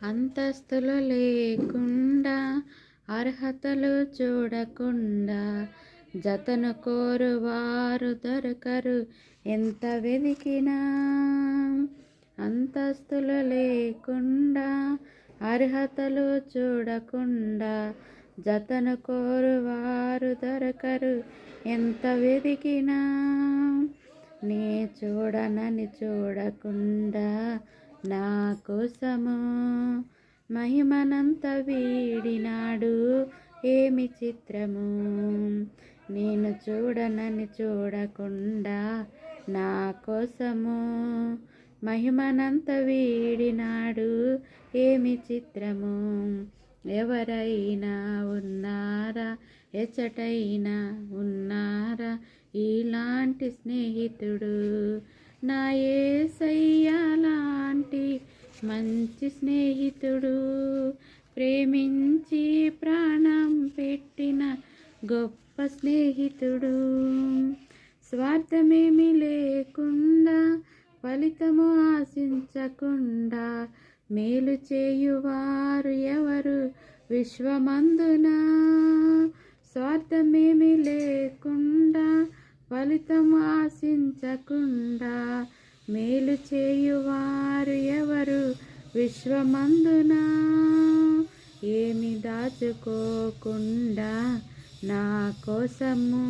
అంతస్తులు లేకుండా అర్హతలు చూడకుండా జతను కోరువారు దొరకరు ఎంత వెదికినా. అంతస్తులు లేకుండా అర్హతలు చూడకుండా జతను కోరువారు దొరకరు ఎంత వెదికినా. నే చూడనని చూడకుండా నా కోసము మహిమనంత వీడినాడు ఏమి చిత్రము. నేను చూడనని చూడకుండా నా కోసము మహిమనంత వీడినాడు ఏమి చిత్రము. ఎవరైనా ఉన్నారా, ఎచ్చటైనా ఉన్నారా ఇలాంటి స్నేహితుడు? నా యేసయ్య లాంటి మంచి స్నేహితుడు, ప్రేమించి ప్రాణం పెట్టిన గొప్ప స్నేహితుడు. స్వార్థమేమి లేకుండా ఫలితము ఆశించకుండా మేలు చేయువారు ఎవరు విశ్వమందున? స్వార్థమేమి లేకుండా ఫలితము ఆశించకుండా మేలు చేయువారు ఎవరు విశ్వమందున? ఏమి దాచుకోకుండా నా కోసము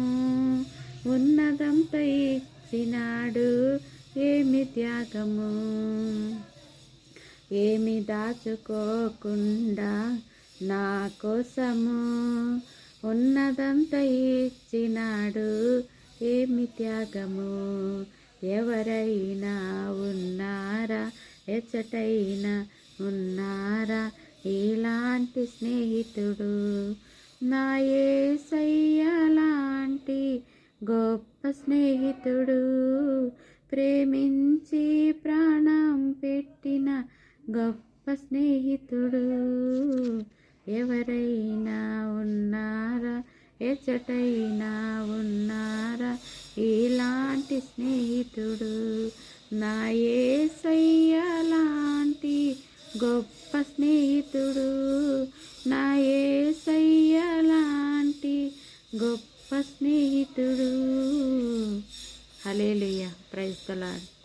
ఉన్నదంతా ఇచ్చినాడు ఏమి త్యాగము. ఏమి దాచుకోకుండా నా కోసము ఉన్నదంతా ఇచ్చినాడు ఏమి త్యాగము. ఎవరైనా ఉన్నారా, ఎచ్చటైనా ఉన్నారా ఇలాంటి స్నేహితుడు? నా యేసయ్య లాంటి గొప్ప స్నేహితుడు, ప్రేమించి ప్రాణం పెట్టిన గొప్ప స్నేహితుడు. ఎవరైనా ఉన్నారా, ఎచ్చటైనా ఉన్నారా ఇలాంటి స్నేహితుడు? నా యేసయ్య లాంటి గొప్ప స్నేహితుడు, నా యేసయ్య లాంటి గొప్ప స్నేహితుడు. హల్లెలూయా. Praise the lord.